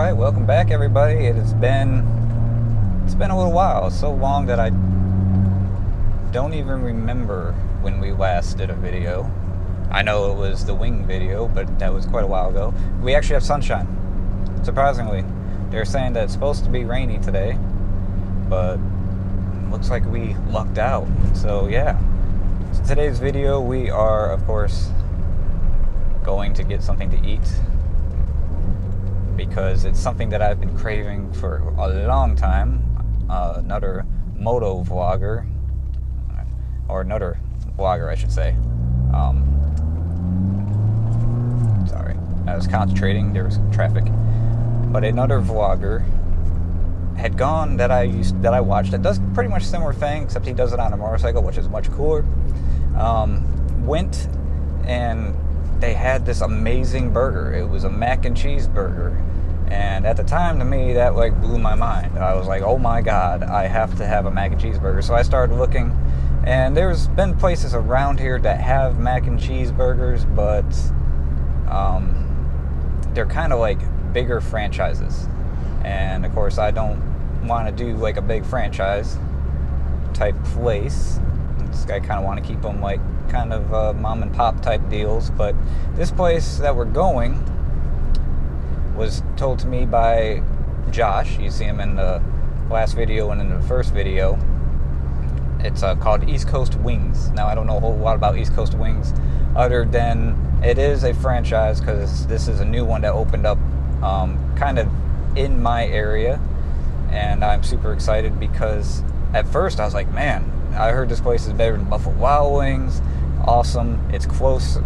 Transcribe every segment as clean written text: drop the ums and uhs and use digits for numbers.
Alright, welcome back everybody. It's been a little while. So long that I don't even remember when we last did a video. I know it was the wing video, but that was quite a while ago. We actually have sunshine. Surprisingly. They're saying that it's supposed to be rainy today, but looks like we lucked out. So yeah. So today's video we are of course going to get something to eat, because it's something that I've been craving for a long time. Another moto vlogger, or another vlogger I should say. Sorry, I was concentrating, there was traffic. But another vlogger had gone that I watched that does pretty much similar thing, except he does it on a motorcycle, which is much cooler. Went and they had this amazing burger. It was a mac and cheese burger, and at the time, to me, that like blew my mind. I was like, oh my god, I have to have a mac and cheese burger. So I started looking, and there's been places around here that have mac and cheese burgers, but they're kind of like bigger franchises, and of course I don't want to do like a big franchise type place. I kind of want to keep them like kind of mom and pop type deals. But this place that we're going was told to me by Josh. You see him in the last video and in the first video. It's called East Coast Wings. Now I don't know a whole lot about East Coast Wings other than it is a franchise, because this is a new one that opened up kind of in my area, and I'm super excited because at first I was like, man, I heard this place is better than Buffalo Wild Wings. Awesome. It's closer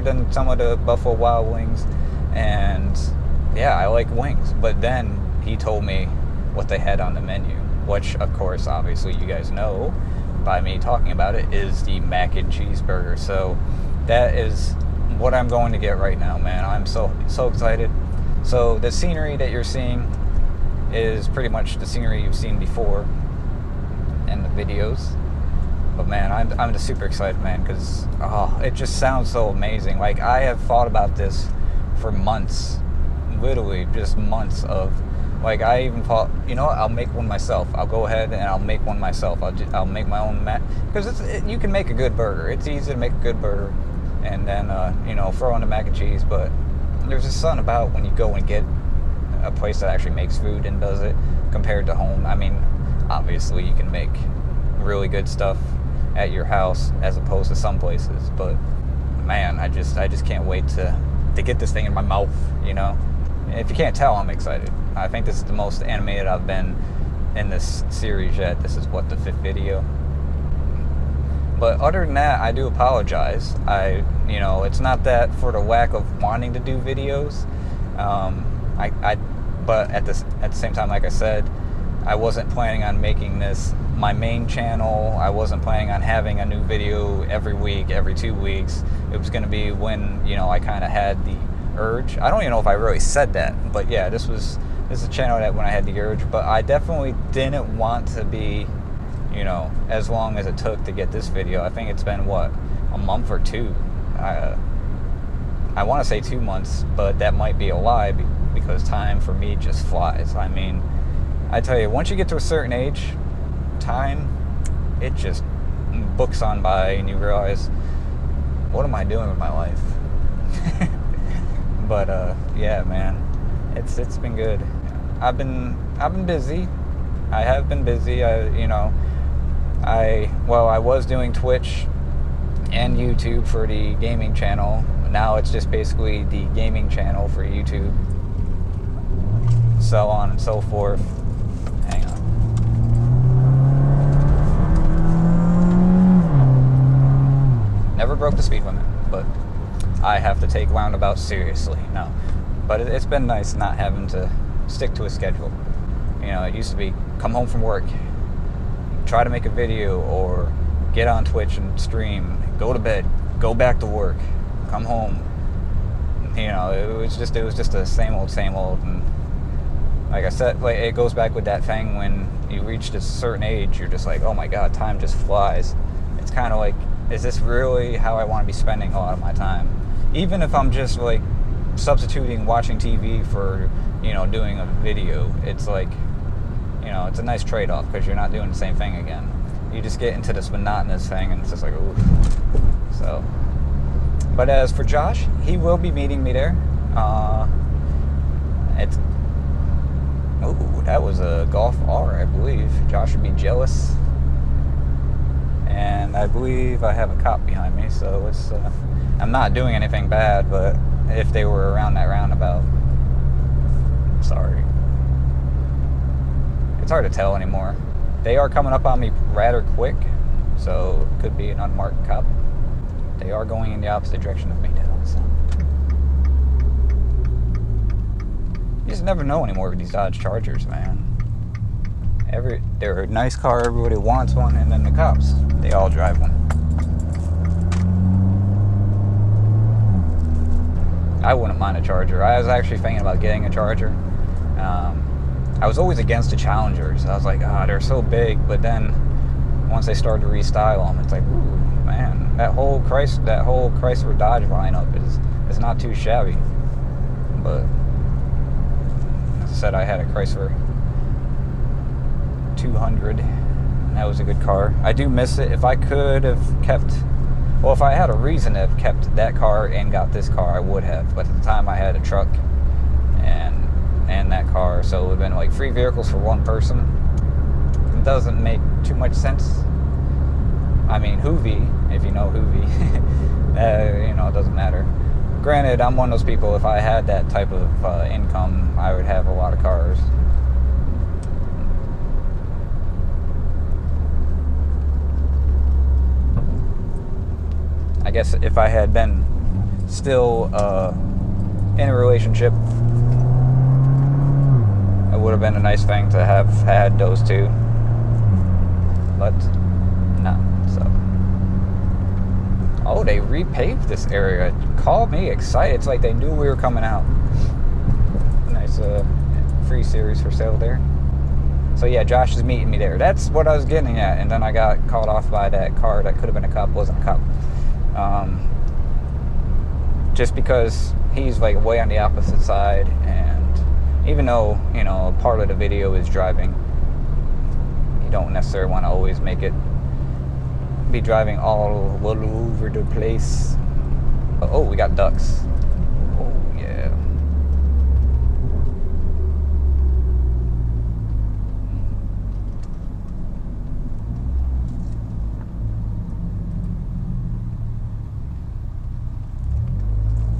than some of the Buffalo Wild Wings, and yeah, I like wings. But then he told me what they had on the menu, which of course obviously you guys know by me talking about it, is the mac and cheese burger. So that is what I'm going to get right now, man. I'm so excited. So the scenery that you're seeing is pretty much the scenery you've seen before in the videos. But man, I'm just super excited, man, because it just sounds so amazing. Like, I have thought about this for months, literally just months of, like, I even thought, you know what, I'll make one myself. I'll go ahead and I'll make one myself. I'll make my own because you can make a good burger. It's easy to make a good burger, and then you know, throw in the mac and cheese. But there's just something about when you go and get a place that actually makes food and does it compared to home. I mean, obviously you can make really good stuff at your house as opposed to some places, but man, I just can't wait to get this thing in my mouth, you know. If you can't tell, I'm excited. I think this is the most animated I've been in this series yet. This is what, the 5th video. But other than that, I do apologize. You know, it's not that for the lack of wanting to do videos. But at the same time, like I said, I wasn't planning on making this my main channel. I wasn't planning on having a new video every week, every 2 weeks. It was going to be when, you know, I kind of had the urge. I don't even know if I really said that, but yeah, this is a channel that when I had the urge. But I definitely didn't want to be, you know, as long as it took to get this video. I think it's been, what, a month or two? I want to say 2 months, but that might be a lie, because time for me just flies. I mean, I tell you, once you get to a certain age, time, it just books on by, and you realize, what am I doing with my life? But yeah, man, it's been good. I've been busy. I have been busy. I was doing Twitch and YouTube for the gaming channel. Now it's just basically the gaming channel for YouTube, so on and so forth. Hang on. Never broke the speed limit, but I have to take roundabouts seriously now. But it's been nice not having to stick to a schedule. You know, it used to be come home from work, try to make a video, or get on Twitch and stream, go to bed, go back to work, come home. You know, it was just the same old, and like I said, like, it goes back with that thing when you reach a certain age, you're just like, oh my god, time just flies. It's kind of like, is this really how I want to be spending a lot of my time? Even if I'm just like substituting watching TV for, you know, doing a video. It's like, you know, it's a nice trade-off because you're not doing the same thing again. You just get into this monotonous thing and it's just like, ooh. So, but as for Josh, he will be meeting me there. That was a Golf R, I believe. Josh would be jealous. And I believe I have a cop behind me, so it's, I'm not doing anything bad, but if they were around that roundabout, sorry. It's hard to tell anymore. They are coming up on me rather quick, so it could be an unmarked cop. They are going in the opposite direction of me now, so. You just never know anymore with these Dodge Chargers, man. They're a nice car, everybody wants one, and then the cops, they all drive one. I wouldn't mind a Charger. I was actually thinking about getting a Charger. I was always against the Challengers. I was like, they're so big, but then once they started to restyle them, it's like, ooh, man, that whole Chrysler Dodge lineup is not too shabby. But as I said, I had a Chrysler 200, and that was a good car. I do miss it. If I could have kept, well, if I had a reason to have kept that car and got this car, I would have. But at the time, I had a truck and that car, so it would have been like 3 vehicles for one person. It doesn't make too much sense. I mean, Hoovy, if you know Hoovy, you know, it doesn't matter. Granted, I'm one of those people, if I had that type of income, I would have a lot of cars. I guess if I had been still in a relationship, it would have been a nice thing to have had those two. But no, so. Oh, they repaved this area. Call me excited. It's like they knew we were coming out. Nice free series for sale there. So yeah, Josh is meeting me there. That's what I was getting at. And then I got called off by that car that could have been a cop, wasn't a cop. Just because he's like way on the opposite side, and even though, you know, part of the video is driving, you don't necessarily want to always make it be driving all over the place. Oh, we got ducks. Oh yeah.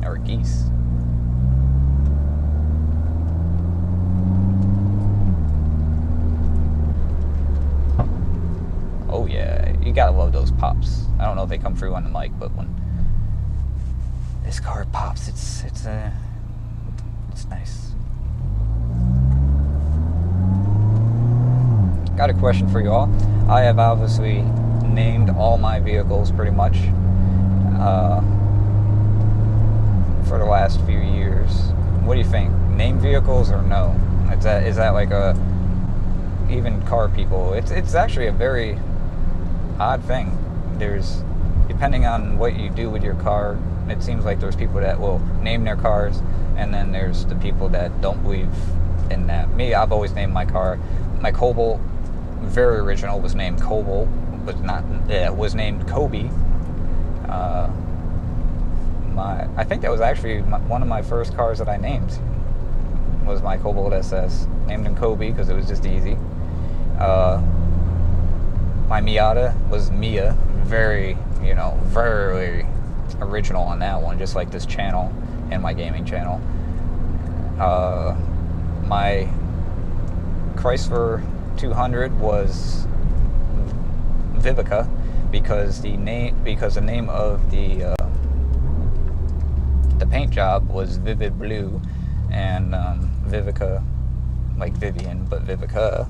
Or geese. Oh yeah, you gotta love those pops. I don't know if they come through on the mic, but when this car pops, it's nice. Got a question for you all. I have obviously named all my vehicles pretty much for the last few years. What do you think? Name vehicles or no? Is that like a, even car people? It's actually a very odd thing. There's, depending on what you do with your car, it seems like there's people that will name their cars, and then there's the people that don't believe in that. Me, I've always named my car. My Cobalt, very original, was named Cobalt, but not, was named Kobe. I think that was actually one of my first cars that I named, was my Cobalt SS. Named him Kobe because it was just easy. My Miata was Mia, very, you know, very original on that one, just like this channel and my gaming channel. My Chrysler 200 was Vivica because the name of the paint job was Vivid Blue, and Vivica, like Vivian, but Vivica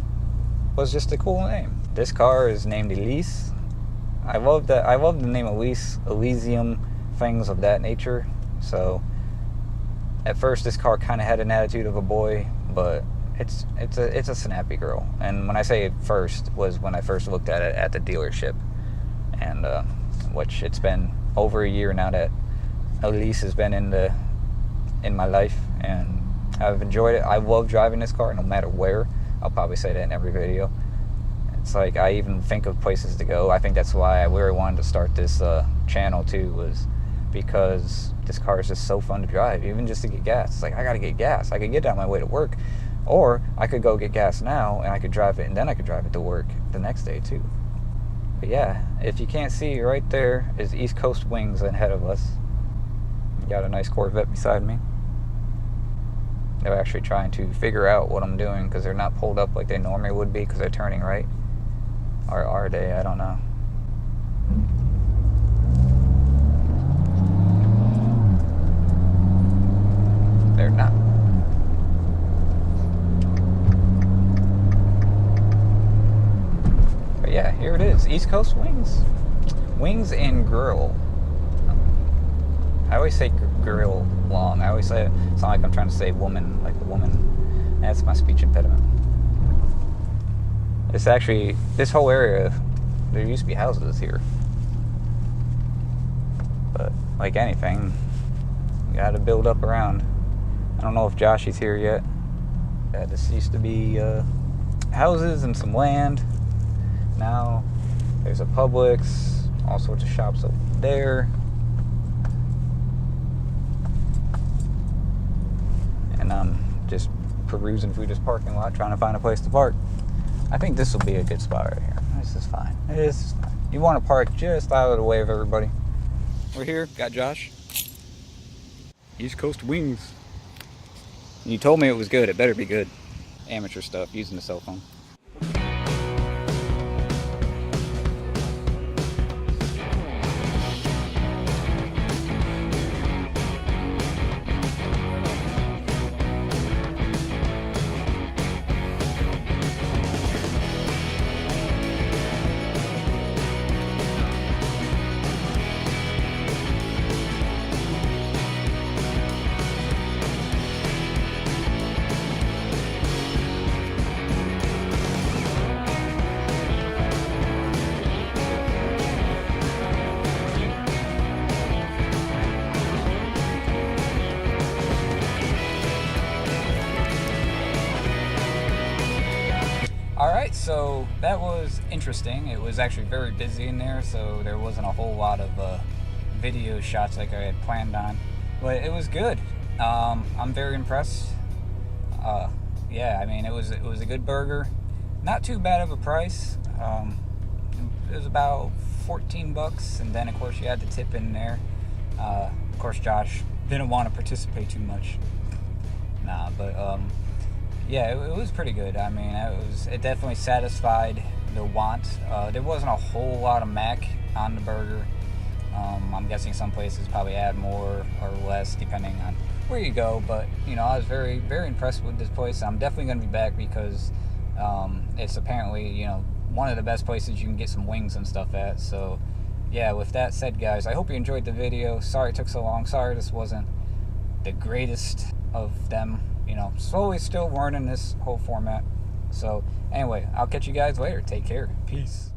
was just a cool name. This car is named Elise. I love that. I love the name Elise, Elysium, things of that nature. So at first, this car kind of had an attitude of a boy, but it's a snappy girl. And when I say first, was when I first looked at it at the dealership, and which it's been over a year now that Elise has been in the in my life, and I've enjoyed it. I love driving this car no matter where. I'll probably say that in every video. It's like I even think of places to go. I think that's why I really wanted to start this channel too, was because this car is just so fun to drive, even just to get gas. It's like, I gotta get gas. I could get it on my way to work, or I could go get gas now and I could drive it, and then I could drive it to work the next day too. But yeah, if you can't see, right there is East Coast Wings ahead of us. Got a nice Corvette beside me. They're actually trying to figure out what I'm doing because they're not pulled up like they normally would be because they're turning right. Or are they? I don't know. They're not. But yeah, here it is. East Coast Wings. Wings and Grill. I always say grill long. I always say it sound like I'm trying to say woman, like the woman. That's my speech impediment. It's actually, this whole area, there used to be houses here. But like anything, you gotta build up around. I don't know if Josh is here yet. Yeah, this used to be houses and some land. Now there's a Publix, all sorts of shops over there. And I'm just perusing through this parking lot trying to find a place to park. I think this will be a good spot right here. This is fine. This is fine. You want to park just out of the way of everybody. We're here. Got Josh. East Coast Wings. You told me it was good. It better be good. Amateur stuff, using the cell phone. Alright, so that was interesting. It was actually very busy in there, so there wasn't a whole lot of video shots like I had planned on. But it was good. I'm very impressed. Yeah, I mean, it was a good burger. Not too bad of a price. It was about 14 bucks, and then of course you had the tip in there. Of course Josh didn't want to participate too much. Nah, but yeah, it was pretty good. I mean, it definitely satisfied the want. There wasn't a whole lot of mac on the burger. I'm guessing some places probably add more or less depending on where you go. But you know, I was very, very impressed with this place. I'm definitely going to be back because it's apparently, you know, one of the best places you can get some wings and stuff at. So yeah, with that said, guys, I hope you enjoyed the video. Sorry it took so long. Sorry this wasn't the greatest of them. You know, slowly still learning this whole format. So anyway, I'll catch you guys later. Take care. Peace.